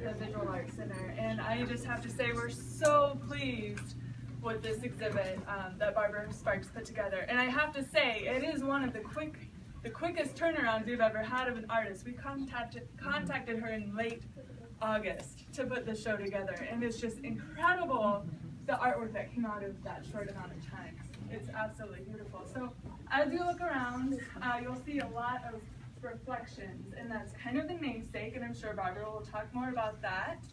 the Visual Arts Center, and I just have to say we're so pleased with this exhibit that Barbara Sparks put together. And I have to say, it is one of the quickest turnarounds we've ever had of an artist. We contacted her in late August to put the show together, and it's just incredible the artwork that came out of that short amount of time. It's absolutely beautiful. So as you look around, you'll see a lot of reflections, and that's kind of the namesake, and I'm sure Barbara will talk more about that.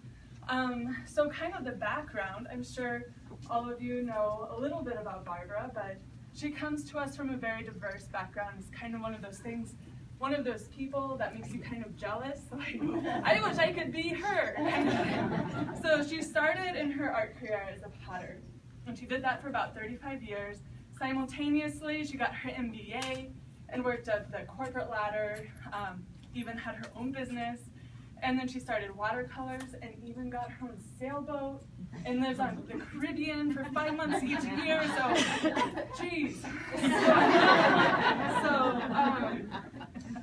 So kind of the background, I'm sure all of you know a little bit about Barbara, but she comes to us from a very diverse background. It's kind of one of those things, one of those people that makes you kind of jealous. Like, I wish I could be her. So she started in her art career as a potter, and she did that for about 35 years. Simultaneously, she got her MBA and worked up the corporate ladder, even had her own business. And then she started watercolors and even got her own sailboat and lives on the Caribbean for 5 months each year. So, geez.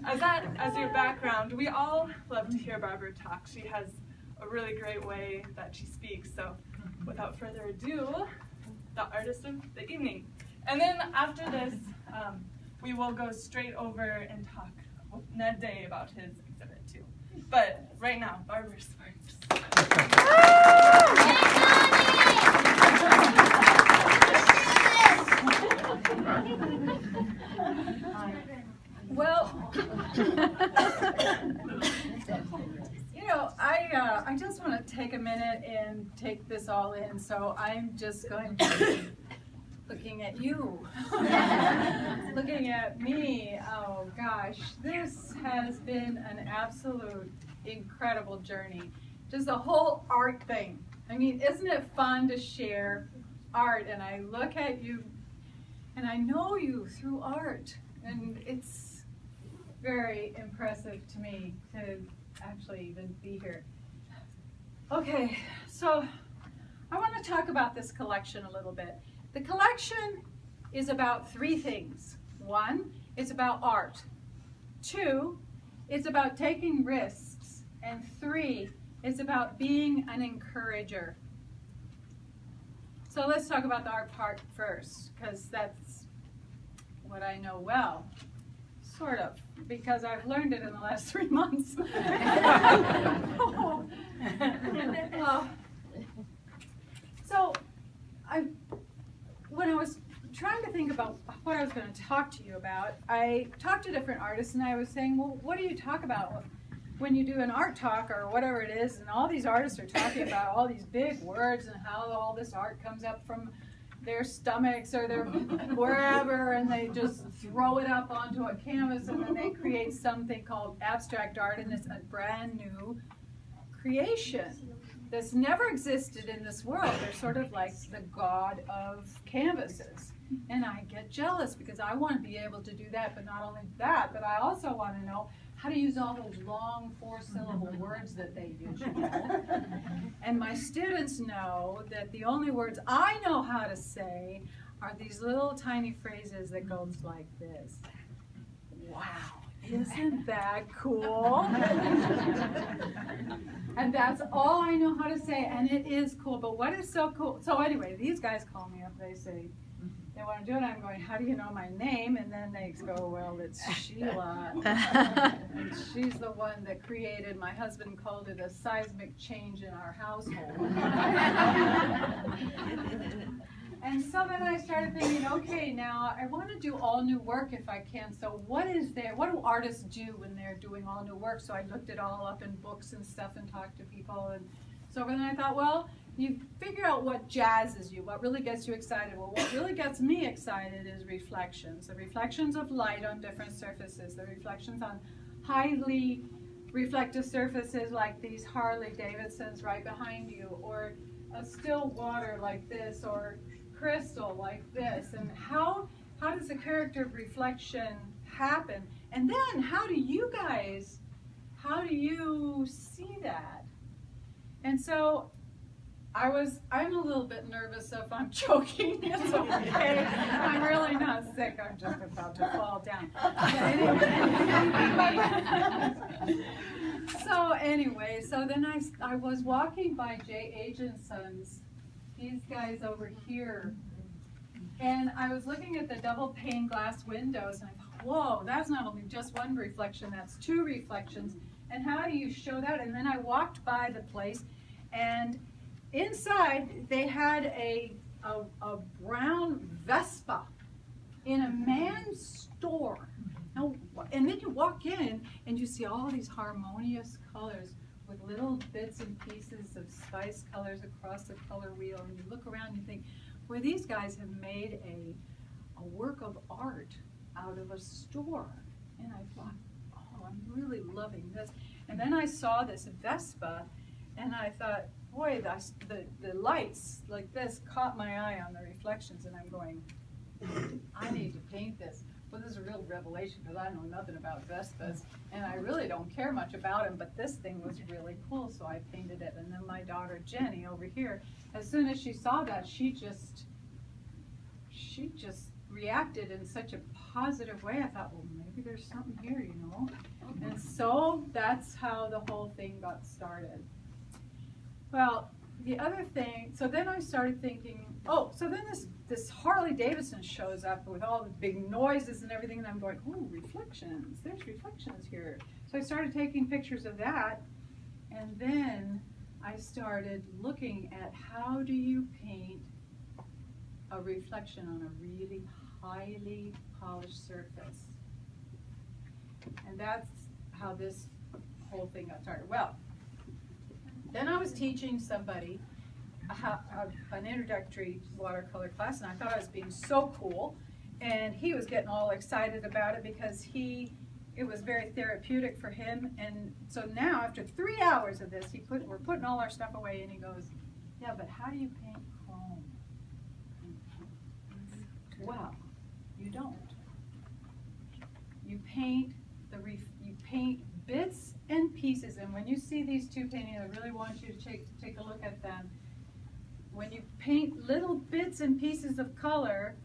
As your background, we all love to hear Barbara talk. She has a really great way that she speaks. So, without further ado, the artist of the evening. And then after this, we will go straight over and talk with Ned Day about his exhibit too. But right now, Barbara Sparks. Well, you know, I just want to take a minute and take this all in. So I'm just going to be looking at you, looking at me. Oh gosh, this has been an absolute incredible journey. Just the whole art thing. I mean, isn't it fun to share art? And I look at you and I know you through art, and it's very impressive to me to actually even be here. Okay, so I want to talk about this collection a little bit. The collection is about 3 things. 1, it's about art. 2, it's about taking risks. And 3, it's about being an encourager. So let's talk about the art part first, because that's what I know well, sort of, because I've learned it in the last 3 months. So when I was trying to think about what I was going to talk to you about, I talked to different artists, and I was saying, well, what do you talk about when you do an art talk or whatever it is? And all these artists are talking about all these big words and how all this art comes up from their stomachs or their wherever, and they just throw it up onto a canvas, and then they create something called abstract art, and it's a brand new creation that's never existed in this world. They're sort of like the god of canvases. And I get jealous because I want to be able to do that, but not only that, but I also want to know how to use all those long 4-syllable words that they use. And my students know that the only words I know how to say are these little tiny phrases that goes like this. Wow, isn't that cool? And that's all I know how to say, and it is cool. But what is so cool? So anyway, these guys call me up. They say they want to do it. I'm going, how do you know my name? And then they go, well, it's Sheila. And she's the one that created, my husband called it a seismic change in our household. And so then I started thinking, okay, now I want to do all new work if I can. So what do artists do when they're doing all new work? So I looked it all up in books and stuff and talked to people. And so then I thought, well, you figure out what jazzes you, what really gets you excited. Well, what really gets me excited is reflections. The reflections of light on different surfaces. The reflections on highly reflective surfaces like these Harley Davidsons right behind you, or a still water like this, or crystal like this. And how does the character of reflection happen? And then how do you see that? And so I'm a little bit nervous if I'm choking. It's okay. I'm really not sick. I'm just about to fall down. So anyway, so then I was walking by J. H. and Sons, these guys over here, and I was looking at the double pane glass windows, and I thought, whoa, that's not only just one reflection, that's two reflections, and how do you show that? And then I walked by the place, and inside they had a brown Vespa in a man's store. Now, and then you walk in and you see all these harmonious colors with little bits and pieces of spice colors across the color wheel, and you look around and you think, well, these guys have made a work of art out of a store. And I thought, oh, I'm really loving this. And then I saw this Vespa, and I thought, boy, the lights like this caught my eye on the reflections, and I'm going, I need to paint this. Well, this is a real revelation because I know nothing about Vespas, and I really don't care much about them, but this thing was really cool, so I painted it. And then my daughter Jenny over here, as soon as she saw that, she just reacted in such a positive way. I thought, well, maybe there's something here, you know? And so that's how the whole thing got started. Well, the other thing, so then I started thinking, oh, so then this Harley Davidson shows up with all the big noises and everything, and I'm going, oh, reflections, there's reflections here. So I started taking pictures of that, and then I started looking at how do you paint a reflection on a really highly polished surface. And that's how this whole thing got started. Well, then I was teaching somebody an introductory watercolor class, and I thought I was being so cool, and he was getting all excited about it because it was very therapeutic for him. And so now, after 3 hours of this, we're putting all our stuff away, and he goes, yeah, but how do you paint chrome? Well, you don't. You paint bits and pieces, and when you see these two paintings, I really want you to take a look at them. When you paint little bits and pieces of color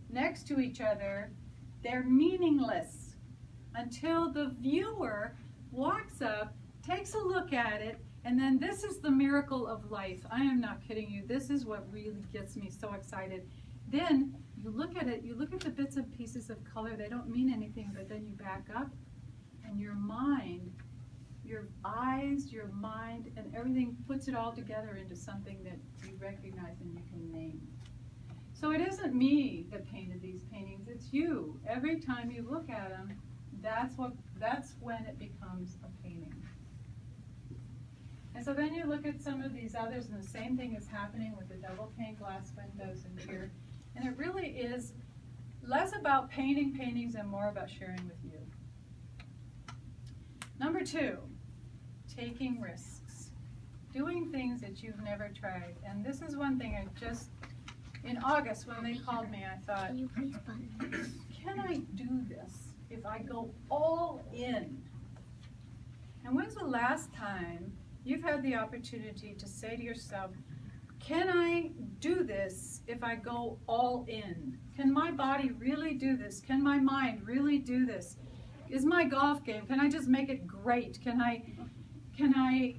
next to each other, they're meaningless until the viewer walks up, takes a look at it, and then this is the miracle of life. I am not kidding you. This is what really gets me so excited. Then you look at it, you look at the bits and pieces of color, they don't mean anything, but then you back up, and your mind, your eyes, your mind, and everything puts it all together into something that you recognize and you can name. So it isn't me that painted these paintings, it's you. Every time you look at them, that's when it becomes a painting. And so then you look at some of these others, and the same thing is happening with the double pane glass windows in here. And it really is less about painting paintings and more about sharing with you. Number 2, taking risks. Doing things that you've never tried. And this is one thing in August when they called me, I thought, can I do this if I go all in? And when's the last time you've had the opportunity to say to yourself, can I do this if I go all in? Can my body really do this? Can my mind really do this? Is my golf game, can I just make it great? Can I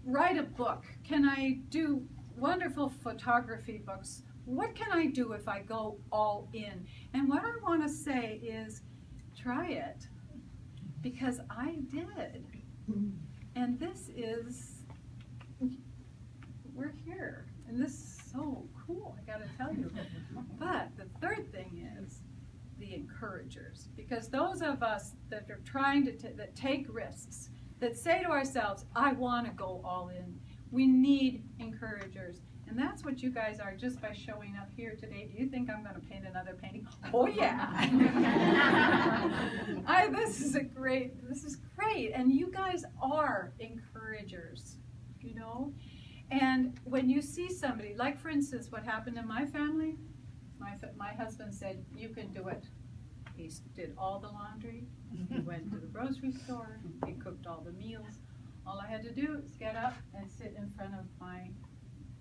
write a book? Can I do wonderful photography books? What can I do if I go all in? And what I want to say is, try it, because I did. And we're here, and this is so cool, I gotta tell you. But the third thing is the encouragers, because those of us that are trying that take risks, that say to ourselves, I want to go all in, we need encouragers. And that's what you guys are just by showing up here today. Do you think I'm going to paint another painting? Oh yeah. This is great. And you guys are encouragers, you know? And when you see somebody, like for instance, what happened in my family, my husband said, you can do it. He did all the laundry, he went to the grocery store, he cooked all the meals. All I had to do is get up and sit in front of my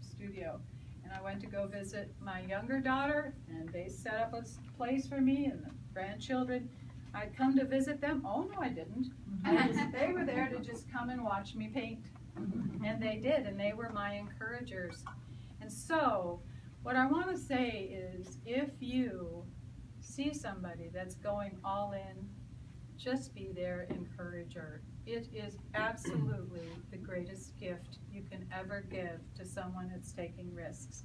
studio. And I went to go visit my younger daughter, and they set up a place for me and the grandchildren. I'd come to visit them. Oh, no, I didn't. They were there to just come and watch me paint. And they did, and they were my encouragers. And so, what I want to say is, if you see somebody that's going all in, just be their encourager. It is absolutely the greatest gift you can ever give to someone that's taking risks.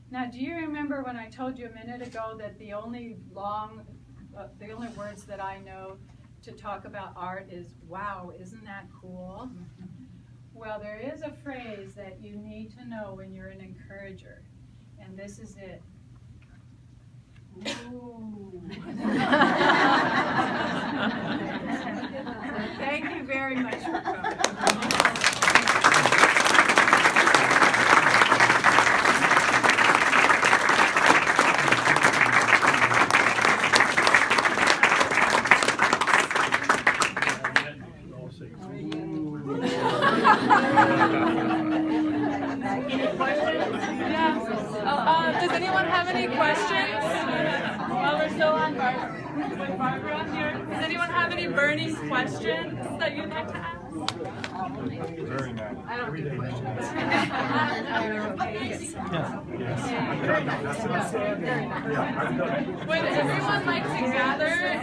Now, do you remember when I told you a minute ago that the only words that I know to talk about art is, wow, isn't that cool? Well, there is a phrase that you need to know when you're an encourager, and this is it. Ooh. Thank you very much for coming. Does anyone have any questions while we're still on with Barbara here? Does anyone have any burning questions that you'd like to ask? Very nice. I don't do questions. Would everyone like to gather